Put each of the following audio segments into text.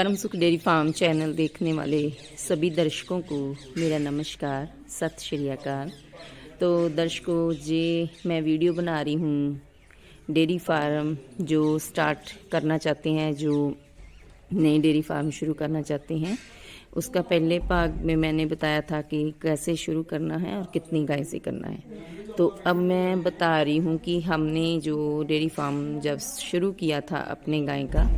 परम सुख dairy farm channel देखने वाले सभी दर्शकों को मेरा नमस्कार, सत श्री अकाल। तो दर्शकों, जी मैं वीडियो बना रही हूँ डेयरी फार्म जो स्टार्ट करना चाहते हैं, जो नई डेयरी फार्म शुरू करना चाहते हैं। उसका पहले भाग में मैंने बताया था कि कैसे शुरू करना है और कितनी गाय से करना है। तो अब मैं बता रही हूँ कि हमने जो डेयरी फार्म जब शुरू किया था अपने गाय का,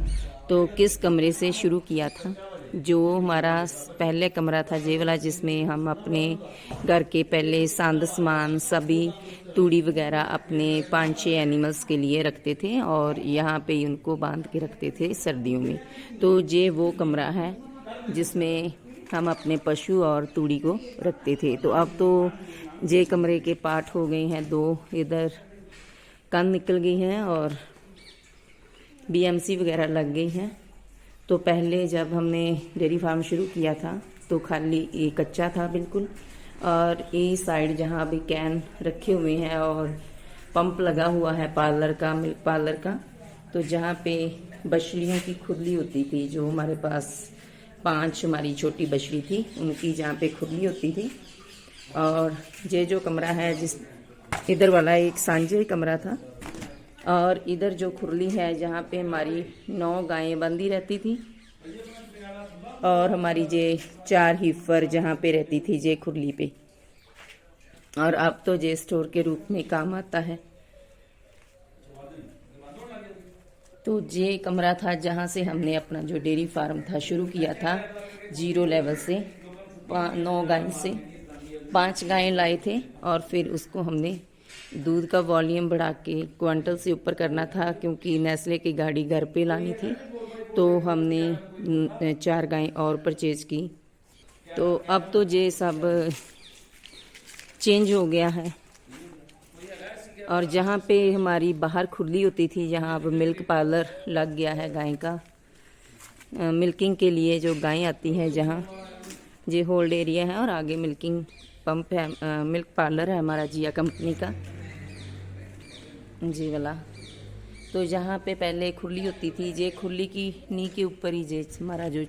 तो किस कमरे से शुरू किया था। जो हमारा पहले कमरा था ये वाला, जिसमें हम अपने घर के पहले संद सामान सभी तूड़ी वगैरह अपने 5-6 एनिमल्स के लिए रखते थे और यहाँ पे उनको बांध के रखते थे सर्दियों में। तो ये वो कमरा है जिसमें हम अपने पशु और तूड़ी को रखते थे। तो अब तो ये कमरे के पार्ट हो गए हैं 2, इधर कंध निकल गई है और बीएमसी वगैरह लग गई हैं। तो पहले जब हमने डेयरी फार्म शुरू किया था तो खाली ये कच्चा था बिल्कुल, और ये साइड जहाँ भी कैन रखे हुए हैं और पंप लगा हुआ है पार्लर का, मिल्क पार्लर का। तो जहाँ पे बछड़ियों की खुरली होती थी, जो हमारे पास 5 हमारी छोटी बछड़ी थी, उनकी जहाँ पे खुरली होती थी। और ये जो कमरा है, जिस इधर वाला एक सांझे कमरा था, और इधर जो खुरली है जहाँ पे हमारी 9 गायें बंधी रहती थी और हमारी जे 4 हीफर जहाँ पे रहती थी जे खुरली पे। और अब तो जे स्टोर के रूप में काम आता है। तो ये कमरा था जहाँ से हमने अपना जो डेयरी फार्म था शुरू किया था, 0 लेवल से 9 गाय से 5 गायें लाए थे। और फिर उसको हमने दूध का वॉल्यूम बढ़ा के क्विंटल से ऊपर करना था, क्योंकि नेस्ले की गाड़ी घर पे लानी थी। तो हमने 4 गायें और परचेज की। तो अब तो ये सब चेंज हो गया है। और जहाँ पे हमारी बाहर खुरली होती थी, जहाँ अब मिल्क पार्लर लग गया है गाय का, मिल्किंग के लिए जो गायें आती हैं, जहाँ ये होल्ड एरिया है और आगे मिल्किंग पंप है, मिल्क पार्लर है हमारा जिया कंपनी का जी वाला। तो जहाँ पे पहले खुरली होती थी, ये खुरली की नी के ऊपर ही जे हमारा जो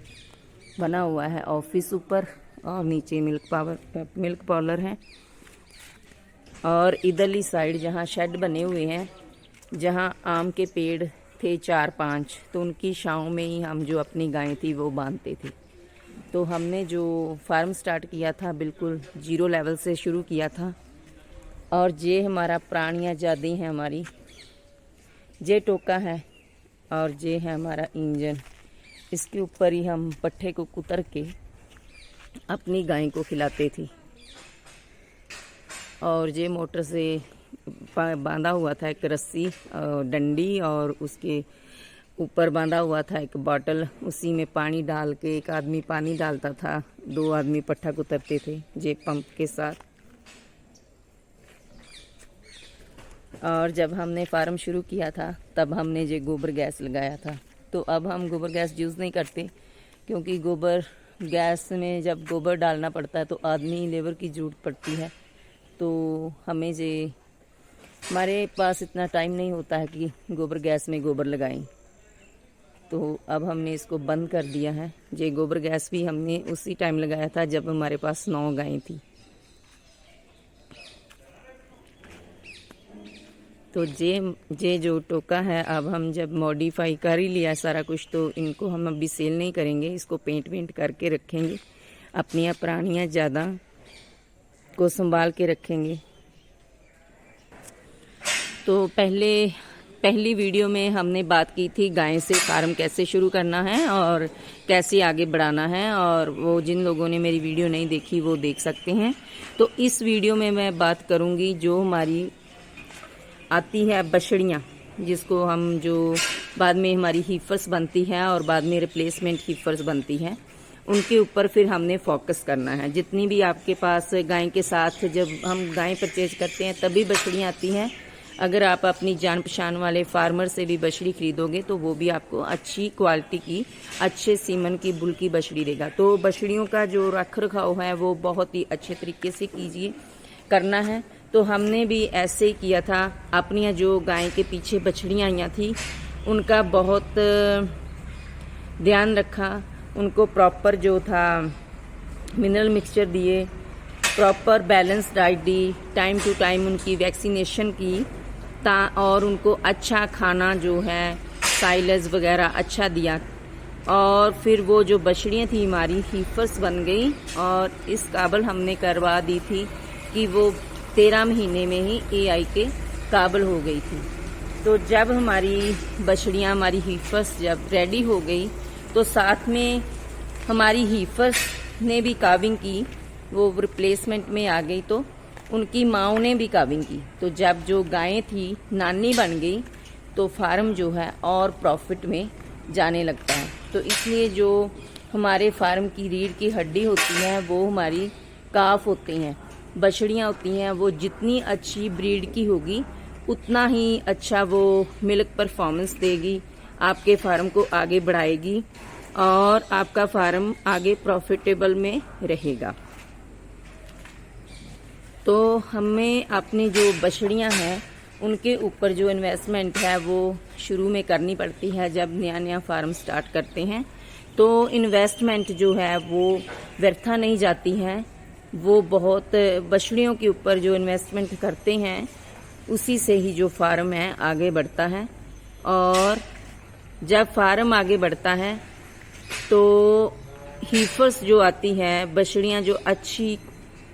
बना हुआ है ऑफिस ऊपर, और नीचे मिल्क पार्लर है। और इधरली साइड जहाँ शेड बने हुए हैं, जहाँ आम के पेड़ थे 4-5, तो उनकी छांव में ही हम जो अपनी गायें थी वो बांधते थे। तो हमने जो फार्म स्टार्ट किया था बिल्कुल 0 लेवल से शुरू किया था। और ये हमारा प्राणियाँ ज़्यादा हैं हमारी, ये टोका है और ये है हमारा इंजन। इसके ऊपर ही हम पट्ठे को कुतर के अपनी गाय को खिलाते थे। और ये मोटर से बांधा हुआ था एक रस्सी और डंडी, और उसके ऊपर बांधा हुआ था एक बॉटल। उसी में पानी डाल के एक आदमी पानी डालता था, 2 आदमी पट्ठा कुतरते थे जे पंप के साथ। और जब हमने फार्म शुरू किया था तब हमने जे गोबर गैस लगाया था। तो अब हम गोबर गैस यूज़ नहीं करते, क्योंकि गोबर गैस में जब गोबर डालना पड़ता है तो आदमी लेबर की ज़रूरत पड़ती है। तो हमें जे हमारे पास इतना टाइम नहीं होता है कि गोबर गैस में गोबर लगाएं। तो अब हमने इसको बंद कर दिया है। ये गोबर गैस भी हमने उसी टाइम लगाया था जब हमारे पास 9 गायें थी। तो ये जो टोका है, अब हम जब मॉडिफाई कर ही लिया सारा कुछ, तो इनको हम अभी सेल नहीं करेंगे, इसको पेंट करके रखेंगे। अपनी प्राणियाँ ज़्यादा को संभाल के रखेंगे। तो पहली वीडियो में हमने बात की थी गाय से फार्म कैसे शुरू करना है और कैसे आगे बढ़ाना है, और वो जिन लोगों ने मेरी वीडियो नहीं देखी वो देख सकते हैं। तो इस वीडियो में मैं बात करूंगी जो हमारी आती है बछड़ियाँ, जिसको हम जो बाद में हमारी हीफर्स बनती है और बाद में रिप्लेसमेंट हीफर्स बनती है, उनके ऊपर फिर हमने फोकस करना है। जितनी भी आपके पास गाय के साथ जब हम गाय परचेज करते हैं तभी बछड़ियाँ आती हैं। अगर आप अपनी जान पहचान वाले फार्मर से भी बछड़ी खरीदोगे तो वो भी आपको अच्छी क्वालिटी की, अच्छे सीमन की, बुल की बछड़ी देगा। तो बछड़ियों का जो रख रखाव है वो बहुत ही अच्छे तरीके से करना है। तो हमने भी ऐसे ही किया था। अपनी जो गाय के पीछे बछड़ियाँ आईयाँ थी उनका बहुत ध्यान रखा, उनको प्रॉपर जो था मिनरल मिक्सचर दिए, प्रॉपर बैलेंस डाइट दी, टाइम टू टाइम उनकी वैक्सीनेशन की और उनको अच्छा खाना जो है साइलेज वगैरह अच्छा दिया। और फिर वो जो बछड़ियाँ थी हमारी हीफर्स बन गई और इस काबिल हमने करवा दी थी कि वो 13 महीने में ही AI के काबिल हो गई थी। तो जब हमारी बछड़ियाँ हमारी हीफर्स जब रेडी हो गई तो साथ में हमारी हीफर्स ने भी काविंग की, वो रिप्लेसमेंट में आ गई तो उनकी माओ ने भी काविंग की। तो जब जो गायें थी नानी बन गई तो फार्म जो है और प्रॉफिट में जाने लगता है। तो इसलिए जो हमारे फार्म की रीढ़ की हड्डी होती है वो हमारी काफ होती हैं, बछड़ियाँ होती हैं। वो जितनी अच्छी ब्रीड की होगी उतना ही अच्छा वो मिल्क परफॉर्मेंस देगी, आपके फार्म को आगे बढ़ाएगी और आपका फार्म आगे प्रॉफिटेबल में रहेगा। तो हमें अपनी जो बछड़ियाँ हैं उनके ऊपर जो इन्वेस्टमेंट है वो शुरू में करनी पड़ती है। जब नया नया फार्म स्टार्ट करते हैं तो इन्वेस्टमेंट जो है वो व्यर्था नहीं जाती है। वो बहुत बछड़ियों के ऊपर जो इन्वेस्टमेंट करते हैं उसी से ही जो फार्म है आगे बढ़ता है। और जब फार्म आगे बढ़ता है तो हीफर्स जो आती है, बछड़ियाँ जो अच्छी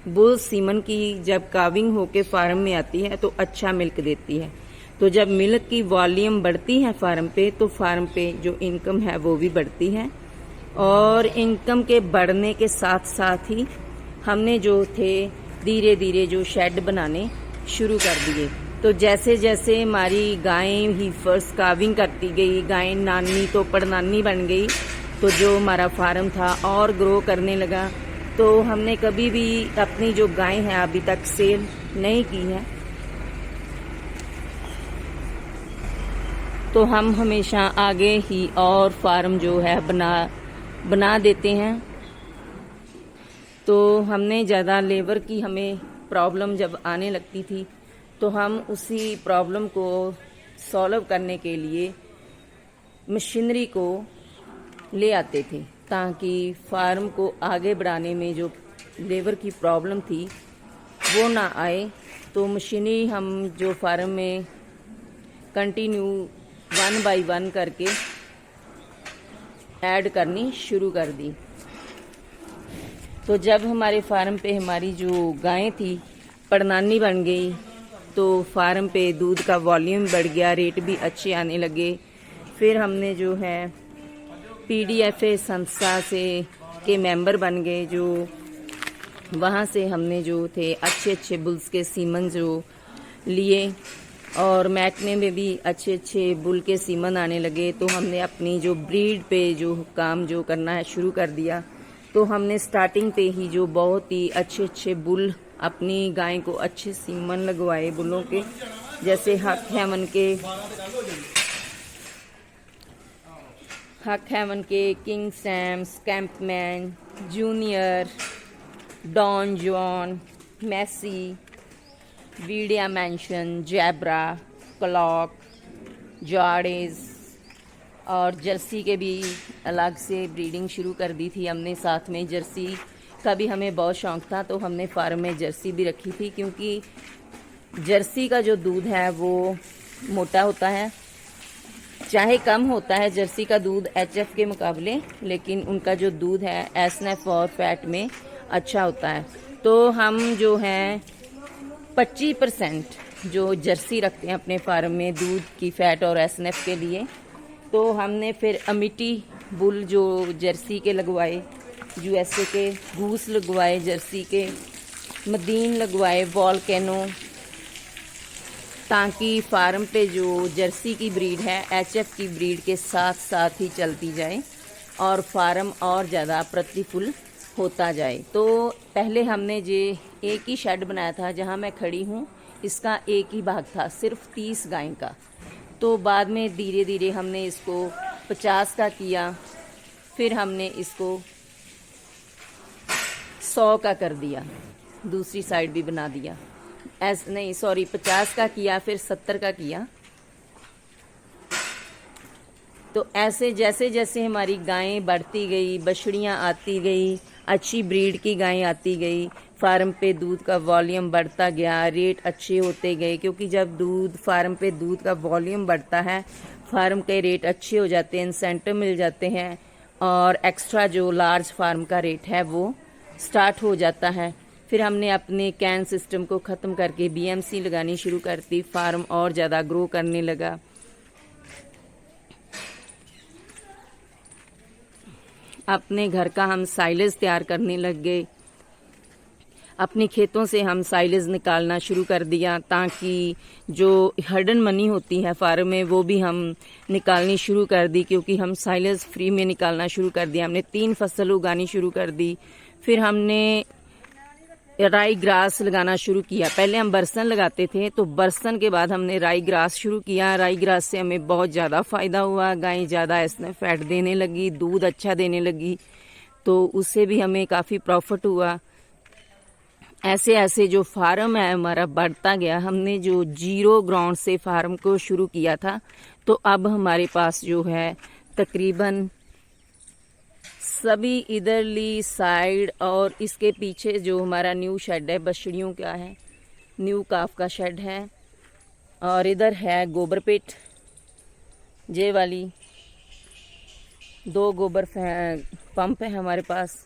बुल सीमन की जब काविंग होके फार्म में आती है तो अच्छा मिल्क देती है। तो जब मिल्क की वॉल्यूम बढ़ती है फार्म पे तो फार्म पे जो इनकम है वो भी बढ़ती है। और इनकम के बढ़ने के साथ साथ ही हमने जो थे धीरे धीरे जो शेड बनाने शुरू कर दिए। तो जैसे जैसे हमारी गायें हीफर्स काविंग करती गई, गायें नानी तो पड़नानी बन गई, तो जो हमारा फार्म था और ग्रो करने लगा। तो हमने कभी भी अपनी जो गाय है अभी तक सेल नहीं की है। तो हम हमेशा आगे ही और फार्म जो है बना देते हैं। तो हमने ज़्यादा लेबर की हमें प्रॉब्लम जब आने लगती थी तो हम उसी प्रॉब्लम को सॉल्व करने के लिए मशीनरी को ले आते थे ताकि फार्म को आगे बढ़ाने में जो लेबर की प्रॉब्लम थी वो ना आए। तो मशीनरी हम जो फार्म में कंटिन्यू 1 बाय 1 करके ऐड करनी शुरू कर दी। तो जब हमारे फार्म पे हमारी जो गायें थी पड़नानी बन गई तो फार्म पे दूध का वॉल्यूम बढ़ गया, रेट भी अच्छे आने लगे। फिर हमने जो है PDFA संस्था से के मेंबर बन गए, जो वहाँ से हमने जो थे अच्छे अच्छे बुल्स के सीमन जो लिए और महकमे में भी अच्छे अच्छे बुल के सीमन आने लगे। तो हमने अपनी जो ब्रीड पे जो काम जो करना है शुरू कर दिया। तो हमने स्टार्टिंग पे ही जो बहुत ही अच्छे अच्छे बुल अपनी गाय को अच्छे सीमन लगवाए बुलों के, जैसे हक हेवन के किंग सैम, स्कैम्पमैन, जूनियर, डॉन जॉन, मैसी, वीडिया मैंशन, जैब्रा, क्लॉक, जॉर्डेज और जर्सी के भी अलग से ब्रीडिंग शुरू कर दी थी हमने। साथ में जर्सी का भी हमें बहुत शौक था तो हमने फार्म में जर्सी भी रखी थी, क्योंकि जर्सी का जो दूध है वो मोटा होता है, चाहे कम होता है जर्सी का दूध HF के मुकाबले, लेकिन उनका जो दूध है SNF और फैट में अच्छा होता है। तो हम जो है 25% जो जर्सी रखते हैं अपने फार्म में दूध की फैट और SNF के लिए। तो हमने फिर अमिटी बुल जो जर्सी के लगवाए, USA के गूस लगवाए, जर्सी के मदीन लगवाए, वॉल्केनो, ताकि फार्म पे जो जर्सी की ब्रीड है HF की ब्रीड के साथ साथ ही चलती जाए और फार्म और ज़्यादा प्रतिफुल होता जाए। तो पहले हमने जे एक ही शेड बनाया था जहाँ मैं खड़ी हूँ, इसका एक ही भाग था सिर्फ 30 गाय का। तो बाद में धीरे धीरे हमने इसको 50 का किया, फिर हमने इसको 100 का कर दिया, दूसरी साइड भी बना दिया। 50 का किया, फिर 70 का किया, तो ऐसे जैसे जैसे हमारी गायें बढ़ती गई, बछड़ियाँ आती गई, अच्छी ब्रीड की गायें आती गई, फार्म पे दूध का वॉल्यूम बढ़ता गया, रेट अच्छे होते गए। क्योंकि जब फार्म पे दूध का वॉल्यूम बढ़ता है, फार्म के रेट अच्छे हो जाते हैं, इंसेंटिव मिल जाते हैं, और एक्स्ट्रा जो लार्ज फार्म का रेट है वो स्टार्ट हो जाता है। फिर हमने अपने कैन सिस्टम को ख़त्म करके बीएमसी लगानी शुरू कर दी। फार्म और ज़्यादा ग्रो करने लगा। अपने घर का हम साइलेज तैयार करने लग गए। अपने खेतों से हम साइलेज निकालना शुरू कर दिया, ताकि जो हडन मनी होती है फार्म में वो भी हम निकालनी शुरू कर दी। क्योंकि हम साइलेज फ्री में निकालना शुरू कर दिया। हमने 3 फसल उगानी शुरू कर दी। फिर हमने राई ग्रास लगाना शुरू किया। पहले हम बरसन लगाते थे, तो बरसन के बाद हमने राई ग्रास शुरू किया। राई ग्रास से हमें बहुत ज़्यादा फ़ायदा हुआ। गाय ज़्यादा इसमें फैट देने लगी, दूध अच्छा देने लगी, तो उससे भी हमें काफ़ी प्रॉफिट हुआ। ऐसे ऐसे जो फार्म है हमारा बढ़ता गया। हमने जो 0 ग्राउंड से फार्म को शुरू किया था, तो अब हमारे पास जो है तकरीबन सभी इधरली साइड और इसके पीछे जो हमारा न्यू शेड है बछड़ियों का है, न्यू काफ का शेड है, और इधर है गोबर पिट, ये वाली 2 गोबर पंप है हमारे पास,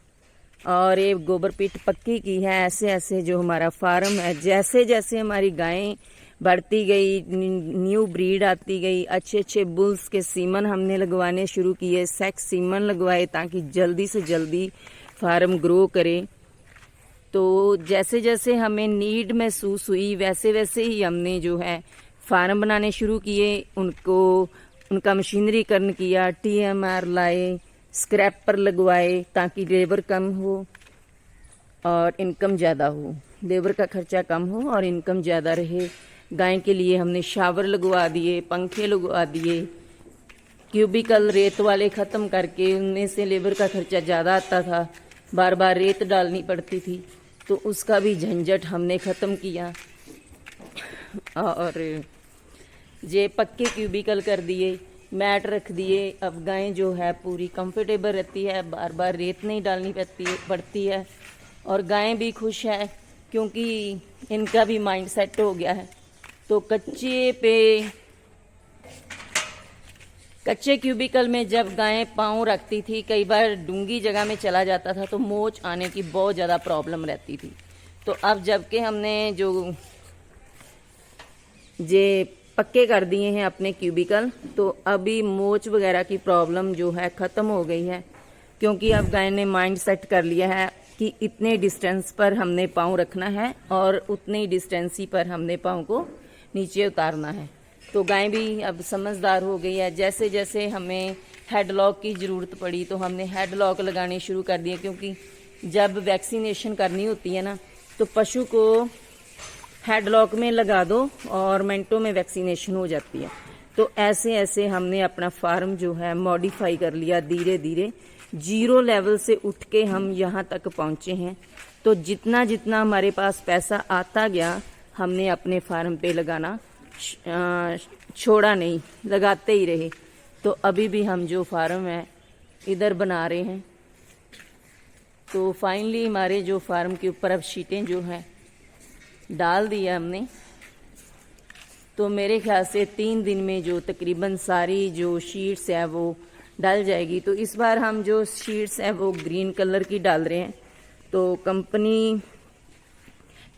और एक गोबर पिट पक्की की है। ऐसे ऐसे जो हमारा फार्म है, जैसे जैसे हमारी गायें बढ़ती गई, न्यू ब्रीड आती गई, अच्छे अच्छे बुल्स के सीमन हमने लगवाने शुरू किए, सेक्स सीमन लगवाए, ताकि जल्दी से जल्दी फार्म ग्रो करे। तो जैसे जैसे हमें नीड महसूस हुई, वैसे वैसे ही हमने जो है फार्म बनाने शुरू किए। उनका मशीनरीकरण किया, TMR लाए, स्क्रैपर लगवाए, ताकि लेबर कम हो और इनकम ज़्यादा हो। लेबर का खर्चा कम हो और इनकम ज़्यादा रहे। गाय के लिए हमने शावर लगवा दिए, पंखे लगवा दिए, क्यूबिकल रेत वाले ख़त्म करके, उनमें से लेबर का खर्चा ज़्यादा आता था, बार बार रेत डालनी पड़ती थी, तो उसका भी झंझट हमने ख़त्म किया। और ये पक्के क्यूबिकल कर दिए, मैट रख दिए। अब गाय जो है पूरी कंफर्टेबल रहती है, बार बार रेत नहीं डालनी पड़ती है, और गायें भी खुश है, क्योंकि इनका भी माइंड सेट हो गया है। तो कच्चे क्यूबिकल में जब गायें पाँव रखती थी, कई बार डूंगी जगह में चला जाता था, तो मोच आने की बहुत ज़्यादा प्रॉब्लम रहती थी। तो अब जबकि हमने जो ये पक्के कर दिए हैं अपने क्यूबिकल, तो अभी मोच वगैरह की प्रॉब्लम जो है ख़त्म हो गई है। क्योंकि अब गाय ने माइंड सेट कर लिया है कि इतने डिस्टेंस पर हमने पाँव रखना है, और उतने ही डिस्टेंस ही पर हमने पाँव को नीचे उतारना है। तो गाय भी अब समझदार हो गई है। जैसे जैसे हमें हेडलॉक की ज़रूरत पड़ी, तो हमने हेडलॉक लगाने शुरू कर दिए। क्योंकि जब वैक्सीनेशन करनी होती है ना, तो पशु को हेडलॉक में लगा दो और मिनटों में वैक्सीनेशन हो जाती है। तो ऐसे ऐसे हमने अपना फार्म जो है मॉडिफाई कर लिया। धीरे धीरे 0 लेवल से उठ के हम यहाँ तक पहुँचे हैं। तो जितना जितना हमारे पास पैसा आता गया, हमने अपने फार्म पे लगाना छोड़ा नहीं, लगाते ही रहे। तो अभी भी हम जो फार्म है इधर बना रहे हैं। तो फाइनली हमारे जो फार्म के ऊपर अब शीटें जो हैं डाल दिया हमने। तो मेरे ख्याल से 3 दिन में जो तकरीबन सारी जो शीट्स है वो डल जाएगी। तो इस बार हम जो शीट्स है वो ग्रीन कलर की डाल रहे हैं। तो कंपनी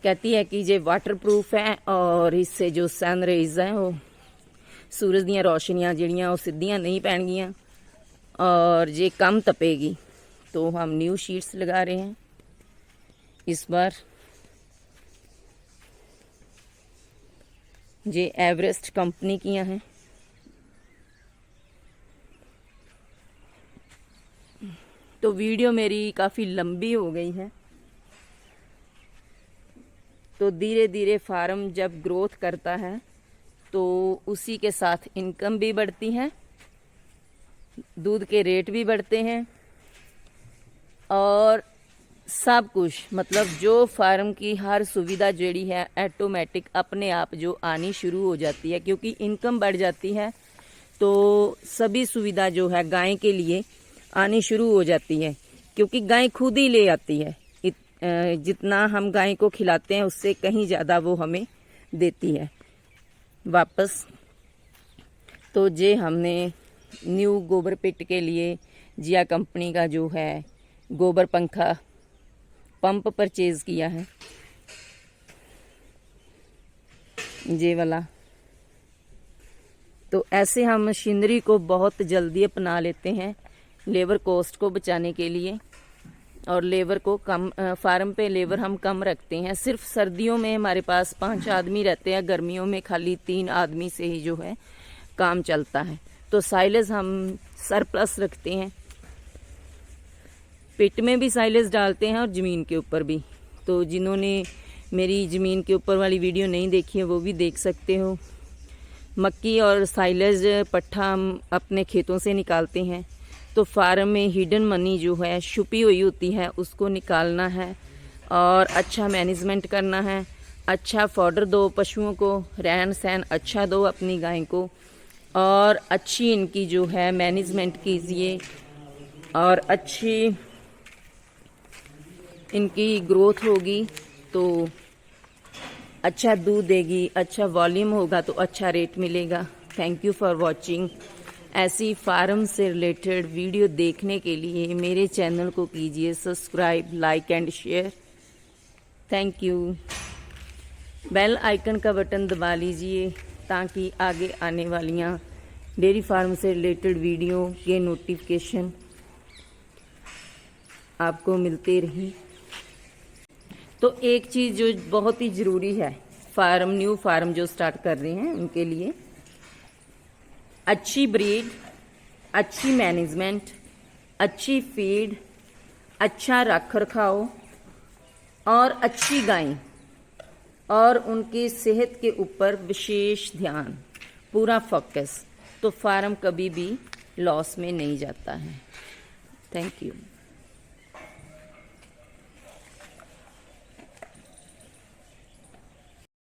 कहती है कि ये वाटरप्रूफ है, और इससे जो सन रेज है वो सूरज ਦੀਆਂ रोशनियां ਜਿਹੜੀਆਂ ਉਹ ਸਿੱਧੀਆਂ नहीं ਪੈਣਗੀਆਂ, और ये कम तपेगी। तो हम न्यू शीट्स लगा रहे हैं इस बार। ये एवरेस्ट कंपनी की हैं। तो वीडियो मेरी काफ़ी लंबी हो गई है। तो धीरे धीरे फार्म जब ग्रोथ करता है, तो उसी के साथ इनकम भी बढ़ती है, दूध के रेट भी बढ़ते हैं, और सब कुछ मतलब जो फार्म की हर सुविधा जेड़ी है ऑटोमेटिक अपने आप जो आनी शुरू हो जाती है। क्योंकि इनकम बढ़ जाती है, तो सभी सुविधा जो है गाय के लिए आनी शुरू हो जाती है, क्योंकि गाय खुद ही ले आती है। जितना हम गाय को खिलाते हैं उससे कहीं ज़्यादा वो हमें देती है वापस। तो जे हमने न्यू गोबर पिट के लिए जिया कंपनी का जो है गोबर पंखा पंप परचेज किया है, ये वाला। तो ऐसे हम मशीनरी को बहुत जल्दी अपना लेते हैं लेबर कॉस्ट को बचाने के लिए, और लेबर को कम, फार्म पे लेबर हम कम रखते हैं। सिर्फ सर्दियों में हमारे पास 5 आदमी रहते हैं, गर्मियों में खाली 3 आदमी से ही जो है काम चलता है। तो साइलेज हम सरप्लस रखते हैं, पिट में भी साइलेज डालते हैं और ज़मीन के ऊपर भी। तो जिन्होंने मेरी ज़मीन के ऊपर वाली वीडियो नहीं देखी है वो भी देख सकते हो। मक्की और साइलेज पट्ठा हम अपने खेतों से निकालते हैं। तो फार्म में हिडन मनी जो है छुपी हुई होती है उसको निकालना है और अच्छा मैनेजमेंट करना है। अच्छा फॉडर दो पशुओं को, रहन सहन अच्छा दो अपनी गाय को, और अच्छी इनकी जो है मैनेजमेंट कीजिए, और अच्छी इनकी ग्रोथ होगी तो अच्छा दूध देगी, अच्छा वॉल्यूम होगा तो अच्छा रेट मिलेगा। Thank you for watching. ऐसी फार्म से रिलेटेड वीडियो देखने के लिए मेरे चैनल को कीजिए subscribe, like and share. Thank you. Bell icon का बटन दबा लीजिए ताकि आगे आने वालियाँ डेयरी फार्म से रिलेटेड वीडियो के नोटिफिकेशन आपको मिलते रही। तो एक चीज़ जो बहुत ही ज़रूरी है फार्म, न्यू फार्म जो स्टार्ट कर रहे हैं उनके लिए, अच्छी ब्रीड, अच्छी मैनेजमेंट, अच्छी फीड, अच्छा रख रखाव और अच्छी गाय, और उनकी सेहत के ऊपर विशेष ध्यान, पूरा फोकस, तो फार्म कभी भी लॉस में नहीं जाता है। Thank you.